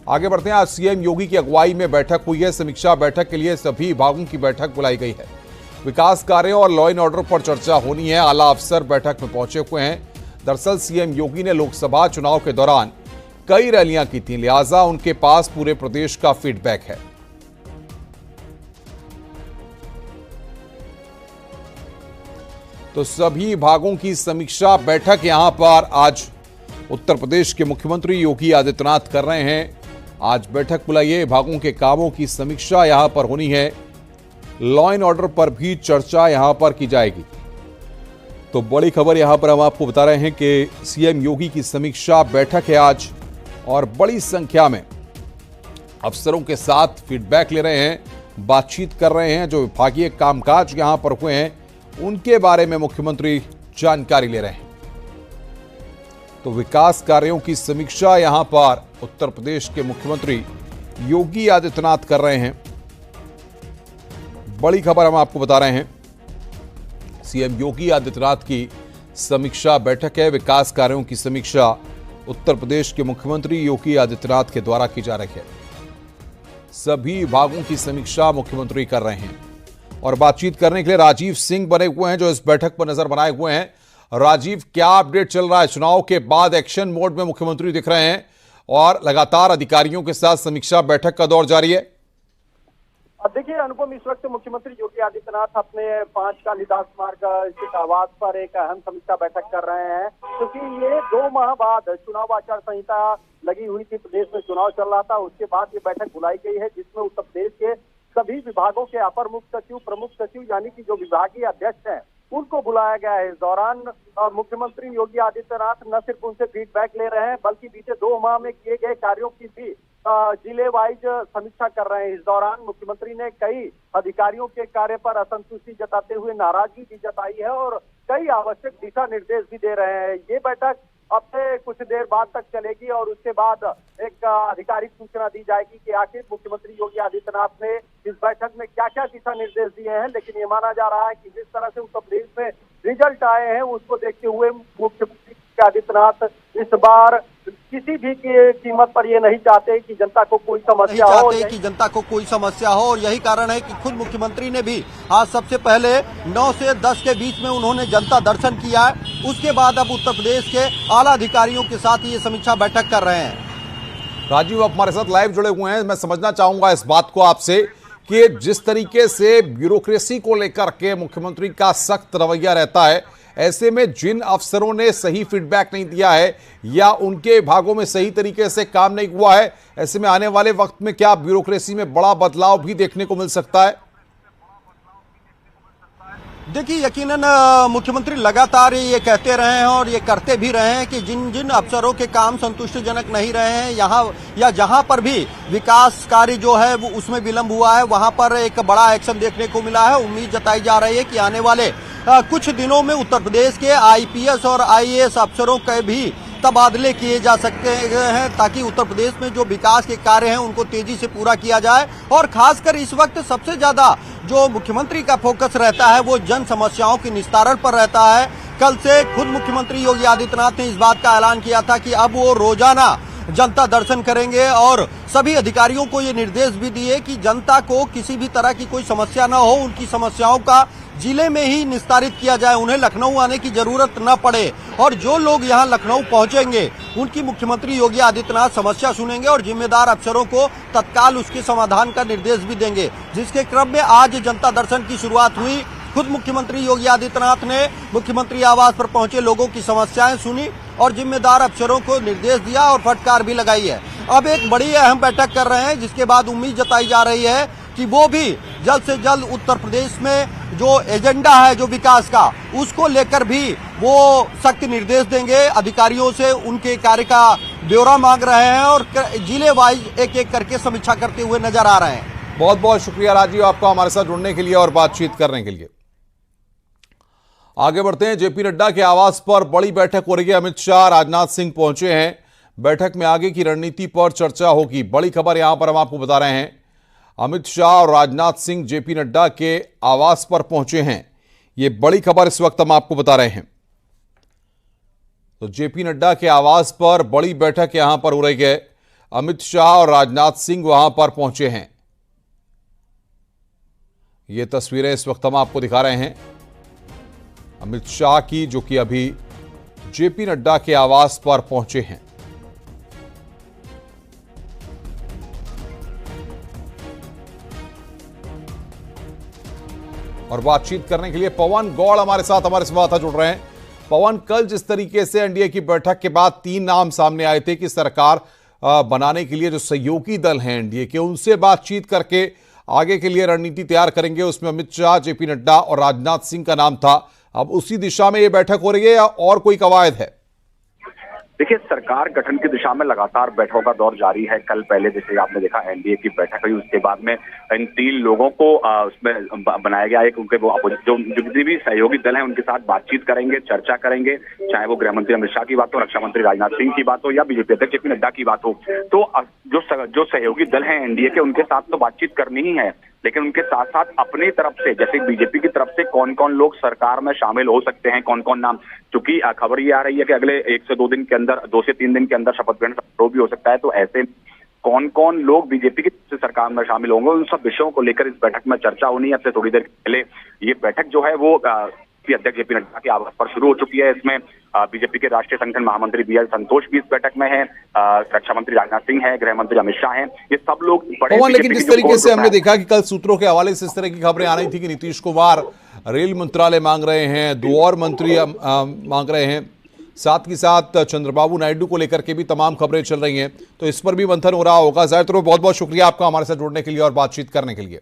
आगे बढ़ते हैं। आज सीएम योगी की अगुवाई में बैठक हुई है। समीक्षा बैठक के लिए सभी विभागों की बैठक बुलाई गई है। विकास कार्यों और लॉ एंड ऑर्डर पर चर्चा होनी है। आला अफसर बैठक में पहुंचे हुए हैं। दरअसल सीएम योगी ने लोकसभा चुनाव के दौरान कई रैलियां की थी, लिहाजा उनके पास पूरे प्रदेश का फीडबैक है। तो सभी विभागों की समीक्षा बैठक यहां पर आज उत्तर प्रदेश के मुख्यमंत्री योगी आदित्यनाथ कर रहे हैं। आज बैठक बुलाई है। विभागों के कामों की समीक्षा यहां पर होनी है। लॉ एंड ऑर्डर पर भी चर्चा यहां पर की जाएगी। तो बड़ी खबर यहां पर हम आपको बता रहे हैं कि सीएम योगी की समीक्षा बैठक है आज, और बड़ी संख्या में अफसरों के साथ फीडबैक ले रहे हैं, बातचीत कर रहे हैं। जो विभागीय कामकाज यहां पर हुए हैं उनके बारे में मुख्यमंत्री जानकारी ले रहे हैं। तो विकास कार्यों की समीक्षा यहां पर उत्तर प्रदेश के मुख्यमंत्री योगी आदित्यनाथ कर रहे हैं। बड़ी खबर हम आपको बता रहे हैं। सीएम योगी आदित्यनाथ की समीक्षा बैठक है। विकास कार्यों की समीक्षा उत्तर प्रदेश के मुख्यमंत्री योगी आदित्यनाथ के द्वारा की जा रही है। सभी विभागों की समीक्षा मुख्यमंत्री कर रहे हैं, और बातचीत करने के लिए राजीव सिंह बने हुए हैं जो इस बैठक पर नजर बनाए हुए हैं। राजीव, क्या अपडेट चल रहा है? चुनाव के बाद एक्शन मोड में मुख्यमंत्री दिख रहे हैं और लगातार अधिकारियों के साथ समीक्षा बैठक का दौर जारी है। देखिए अनुपम, इस वक्त मुख्यमंत्री योगी आदित्यनाथ अपने 5 कालिदास मार्ग स्थित आवास पर एक अहम समीक्षा बैठक कर रहे हैं, क्योंकि ये 2 माह बाद चुनाव आचार संहिता लगी हुई थी। प्रदेश में चुनाव चल रहा था, उसके बाद ये बैठक बुलाई गई है, जिसमें उत्तर प्रदेश के सभी विभागों के अपर मुख्य सचिव, प्रमुख सचिव यानी कि जो विभागीय अध्यक्ष हैं उनको बुलाया गया है। इस दौरान मुख्यमंत्री योगी आदित्यनाथ न सिर्फ उनसे फीडबैक ले रहे हैं, बल्कि बीते 2 माह में किए गए कार्यों की भी जिले वाइज समीक्षा कर रहे हैं। इस दौरान मुख्यमंत्री ने कई अधिकारियों के कार्य पर असंतुष्टि जताते हुए नाराजगी भी जताई है और कई आवश्यक दिशा निर्देश भी दे रहे हैं। ये बैठक अब से कुछ देर बाद तक चलेगी और उसके बाद एक आधिकारिक सूचना दी जाएगी कि आखिर मुख्यमंत्री योगी आदित्यनाथ ने इस बैठक में क्या क्या दिशा निर्देश दिए हैं। लेकिन ये माना जा रहा है कि जिस तरह से उत्तर प्रदेश में रिजल्ट आए हैं उसको देखते हुए मुख्यमंत्री आदित्यनाथ इस बार किसी भी कीमत पर ये नहीं चाहते कि जनता को कोई समस्या हो, और यही कारण है कि खुद मुख्यमंत्री ने भी आज सबसे पहले 9 से 10 के बीच में उन्होंने जनता दर्शन किया है। उसके बाद अब उत्तर प्रदेश के आला अधिकारियों के साथ ये समीक्षा बैठक कर रहे हैं। राजीव, आप हमारे साथ लाइव जुड़े हुए हैं। मैं समझना चाहूंगा इस बात को आपसे कि जिस तरीके से ब्यूरोक्रेसी को लेकर के मुख्यमंत्री का सख्त रवैया रहता है, ऐसे में जिन अफसरों ने सही फीडबैक नहीं दिया है या उनके विभागों में सही तरीके से काम नहीं हुआ है, ऐसे में आने वाले वक्त में क्या ब्यूरोक्रेसी में बड़ा बदलाव भी देखने को मिल सकता है? देखिए, यकीनन मुख्यमंत्री लगातार ये कहते रहे हैं और ये करते भी रहे हैं कि जिन जिन अफसरों के काम संतुष्टिजनक नहीं रहे हैं, यहाँ या जहाँ पर भी विकास कार्य जो है वो उसमें विलंब हुआ है, वहाँ पर एक बड़ा एक्शन देखने को मिला है। उम्मीद जताई जा रही है कि आने वाले कुछ दिनों में उत्तर प्रदेश के आईपीएस और आईएएस अफसरों के भी तबादले किए जा सकते हैं, ताकि उत्तर प्रदेश में जो विकास के कार्य हैं उनको तेजी से पूरा किया जाए। और खासकर इस वक्त सबसे ज्यादा जो मुख्यमंत्री का फोकस रहता है वो जन समस्याओं के निस्तारण पर रहता है। कल से खुद मुख्यमंत्री योगी आदित्यनाथ ने इस बात का ऐलान किया था कि अब वो रोजाना जनता दर्शन करेंगे और सभी अधिकारियों को ये निर्देश भी दिए कि जनता को किसी भी तरह की कोई समस्या न हो, उनकी समस्याओं का जिले में ही निस्तारित किया जाए, उन्हें लखनऊ आने की जरूरत न पड़े। और जो लोग यहाँ लखनऊ पहुंचेंगे उनकी मुख्यमंत्री योगी आदित्यनाथ समस्या सुनेंगे और जिम्मेदार अफसरों को तत्काल उसके समाधान का निर्देश भी देंगे, जिसके क्रम में आज जनता दर्शन की शुरुआत हुई। खुद मुख्यमंत्री योगी आदित्यनाथ ने मुख्यमंत्री आवास पर पहुंचे लोगों की समस्याएं सुनी और जिम्मेदार अफसरों को निर्देश दिया और फटकार भी लगाई है। अब एक बड़ी अहम बैठक कर रहे हैं, जिसके बाद उम्मीद जताई जा रही है कि वो भी जल्द से जल्द उत्तर प्रदेश में जो एजेंडा है जो विकास का, उसको लेकर भी वो सख्त निर्देश देंगे। अधिकारियों से उनके कार्य का ब्यौरा मांग रहे हैं और जिले वाइज एक एक करके समीक्षा करते हुए नजर आ रहे हैं। बहुत बहुत शुक्रिया राजीव, आपका हमारे साथ जुड़ने के लिए और बातचीत करने के लिए। आगे बढ़ते हैं। जेपी नड्डा के आवास पर बड़ी बैठक हो रही है। अमित शाह, राजनाथ सिंह पहुंचे हैं। बैठक में आगे की रणनीति पर चर्चा होगी। बड़ी खबर यहां पर हम आपको बता रहे हैं। अमित शाह और राजनाथ सिंह जेपी नड्डा के आवास पर पहुंचे हैं। ये बड़ी खबर इस वक्त हम आपको बता रहे हैं। तो जेपी नड्डा के आवास पर बड़ी बैठक यहां पर हो रही है। अमित शाह और राजनाथ सिंह वहां पर पहुंचे हैं। ये तस्वीरें इस वक्त हम आपको दिखा रहे हैं अमित शाह की, जो कि अभी जेपी नड्डा के आवास पर पहुंचे हैं। और बातचीत करने के लिए पवन गौड़ हमारे संवाददाता जुड़ रहे हैं। पवन, कल जिस तरीके से एनडीए की बैठक के बाद 3 नाम सामने आए थे कि सरकार बनाने के लिए जो सहयोगी दल हैं एनडीए के, उनसे बातचीत करके आगे के लिए रणनीति तैयार करेंगे, उसमें अमित शाह, जेपी नड्डा और राजनाथ सिंह का नाम था। अब उसी दिशा में यह बैठक हो रही है या और कोई कवायद है? देखिए, सरकार गठन की दिशा में लगातार बैठकों का दौर जारी है। कल पहले जैसे आपने देखा एनडीए की बैठक हुई, उसके बाद में इन 3 लोगों को उसमें बनाया गया है, क्योंकि वो जो जितने भी सहयोगी दल हैं उनके साथ बातचीत करेंगे, चर्चा करेंगे, चाहे वो गृह मंत्री अमित शाह की बात हो, रक्षा मंत्री राजनाथ सिंह की बात हो या बीजेपी अध्यक्ष जेपी नड्डा की बात हो। तो जो सहयोगी दल हैं एनडीए के, उनके साथ तो बातचीत करनी ही है, लेकिन उनके साथ साथ अपनी तरफ से, जैसे बीजेपी की तरफ से कौन कौन लोग सरकार में शामिल हो सकते हैं, कौन कौन नाम, क्योंकि खबर ये आ रही है कि अगले 1 से 2 दिन के अंदर, 2 से 3 दिन के अंदर शपथ ग्रहण समारोह भी हो सकता है। तो ऐसे कौन कौन लोग बीजेपी की सरकार में शामिल होंगे, उन सब विषयों को लेकर इस बैठक में चर्चा होनी है। अब से थोड़ी देर पहले ये बैठक जो है वो अध्यक्ष जेपी नड्डा के आवास पर शुरू हो चुकी है। इसमें बीजेपी के राष्ट्रीय संगठन महामंत्री बीएल संतोष भी इस बैठक में है, रक्षा मंत्री राजनाथ सिंह है, गृह मंत्री अमित शाह हैं, ये सब लोग बड़े। लेकिन जिस तरीके से हमने देखा कि कल सूत्रों के हवाले से इस तरह की खबरें आ रही थी कि नीतीश कुमार रेल मंत्रालय मांग रहे हैं, 2 और मंत्री मांग रहे हैं, साथ ही साथ चंद्रबाबू नायडू को लेकर के भी तमाम खबरें चल रही हैं, तो इस पर भी मंथन हो रहा होगा। जाहिर तौर पर बहुत बहुत शुक्रिया आपका हमारे साथ जुड़ने के लिए और बातचीत करने के लिए।